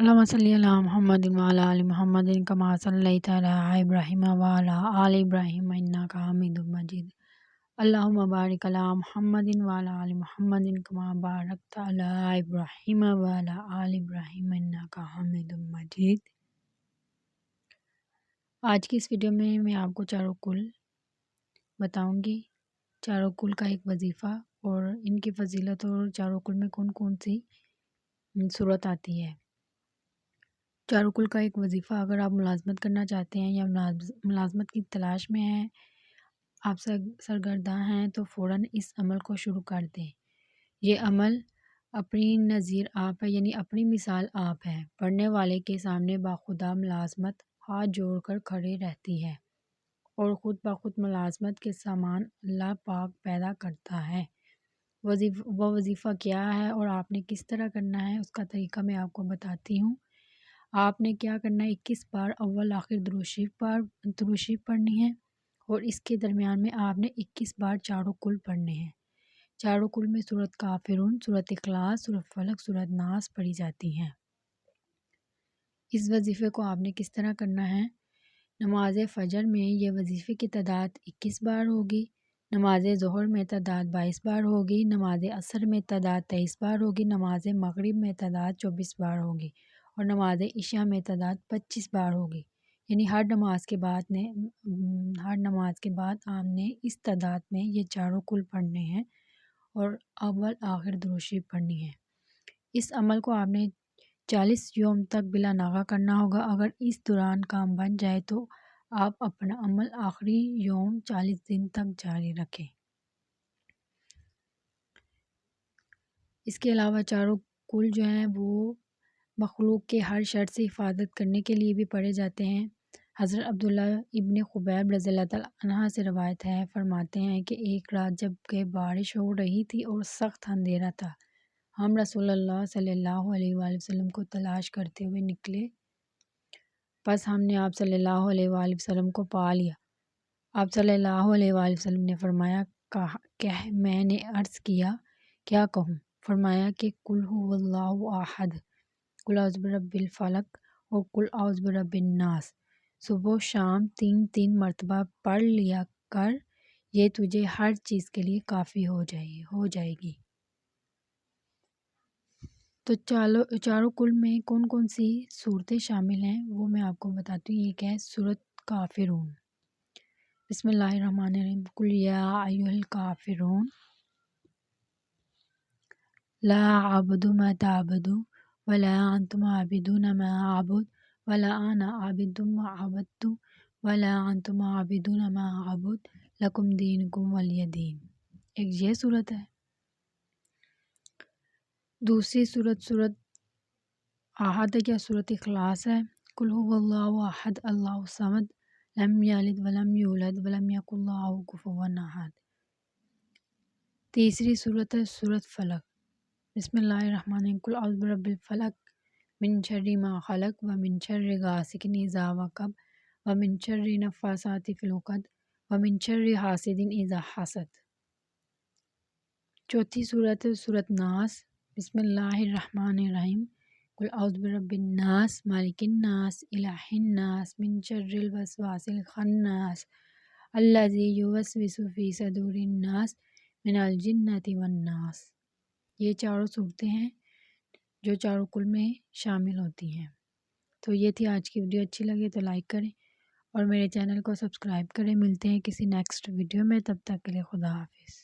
اللهم صل على محمد وعلى آل محمد كما صليت على إبراهيم وعلى آل إبراهيم إنك حميد مجيد. اللهم بارك على محمد وعلى آل محمد كما باركت على إبراهيم وعلى آل إبراهيم إنك حميد مجيد. آج کی اس ویڈیو میں آپ کو چاروں کل بتاؤں گی، چاروں کل کا ایک وظیفہ اور ان کی فضیلت، اور چاروں کل میں کون کون سی صورت آتی ہے۔ چاروں کل کا ایک وظیفہ، اگر آپ ملازمت کرنا چاہتے ہیں یا ملازمت کی تلاش میں ہیں، آپ سرگرداں ہیں، تو فوراً اس عمل کو شروع کر دیں۔ یہ عمل اپنی نظیر آپ ہے، یعنی اپنی مثال آپ ہے، پڑھنے والے کے سامنے باخدا ملازمت ہاتھ جوڑ کر کھڑے رہتی ہے اور خود بخود ملازمت کے سامان اللہ پاک پیدا کرتا ہے۔ وہ وظیفہ کیا ہے اور آپ نے کس طرح کرنا ہے، اس کا طریقہ میں آپ کو بتاتی ہوں۔ آپ نے کیا کرنا ہے، 21 بار اول آخر درود شریف پڑھنی ہے، اور اس کے درمیان میں آپ نے 21 بار چاروں کل پڑھنے ہیں۔ چاروں کل میں سورۃ کافرون، سورۃ اخلاص، سورۃ فلق، سورۃ ناس پڑھی جاتی ہیں۔ اس وظیفے کو آپ نے کس طرح کرنا ہے، نماز فجر میں یہ وظیفے کی تعداد 21 بار ہوگی، نماز ظہر میں تعداد 22 بار ہوگی، نماز عصر میں تعداد 23 بار ہوگی، نماز مغرب میں تعداد 24 بار ہوگی، اور نماز عشاء میں تعداد 25 بار ہوگی۔ یعنی ہر نماز کے بعد آپ نے اس تعداد میں یہ چاروں کل پڑھنے ہیں اور اول آخر درود شریف پڑھنی ہے۔ اس عمل کو آپ نے 40 یوم تک بلا ناغہ کرنا ہوگا۔ اگر اس دوران کام بن جائے تو آپ اپنا عمل آخری یوم 40 دن تک جاری رکھیں۔ اس کے علاوہ چاروں کل جو ہیں وہ مخلوق کے ہر شر سے حفاظت کرنے کے لیے بھی پڑھے جاتے ہیں۔ حضرت عبداللہ ابن خبیب رضی اللہ تعالیٰ عنہ سے روایت ہے، فرماتے ہیں کہ ایک رات جب کہ بارش ہو رہی تھی اور سخت اندھیرا تھا، ہم رسول اللہ صلی اللہ علیہ وآلہ وسلم کو تلاش کرتے ہوئے نکلے، پس ہم نے آپ صلی اللہ علیہ وآلہ وسلم کو پا لیا۔ آپ صلی اللہ علیہ وآلہ وسلم نے فرمایا کہ میں نے عرض کیا کیا کہوں؟ فرمایا کہ قل هو اللہ احد، قل اعوذ برب الفلق اور قل اعوذ برب الناس صبح و شام 3 مرتبہ پڑھ لیا کر، یہ تجھے ہر چیز کے لیے کافی ہو جائے گی۔ تو چاروں کل میں کون کون سی صورتیں شامل ہیں وہ میں آپ کو بتاتی ہوں۔ ایک ہے سورۃ کافرون۔ بسم اللہ الرحمن الرحیم، قل یا ایھا الکافرون لا اعبد ما تعبدون ولا انتم عابدون ما اعبد ولا انا عابد ما عبدتم ولا انتم عابدون ما اعبد لکم دینکم ولی دین۔ ایک یہ صورت ہے۔ دوسری صورت احد یا صورت اخلاص ہے۔ قل هو اللہ احد اللہ الصمد لم یلد ولم یولد ولم یکن لہ کفوا احد۔ تیسری صورت ہے صورت فلق۔ بسم اللہ الرحمن الرحیم، قل اعوذ برب الفلق من شر ما خلق ومن شر غاسق اذا وقب ومن شر النفاثات فی العقد ومن شر حاسد اذا حسد۔ چوتھی صورت ہے صورت ناس۔ بسم اللہ الرحمن الرحیم، قل اعوذ برب الناس مالک الناس الہ الناس من شر الوسواس الخناس الذی یوسوس فی صدور الناس من الجنۃ والناس۔ یہ چاروں صورتیں ہیں جو چاروں کل میں شامل ہوتی ہیں۔ تو یہ تھی آج کی ویڈیو، اچھی لگے تو لائک کریں اور میرے چینل کو سبسکرائب کریں۔ ملتے ہیں کسی نیکسٹ ویڈیو میں، تب تک کے لیے خدا حافظ۔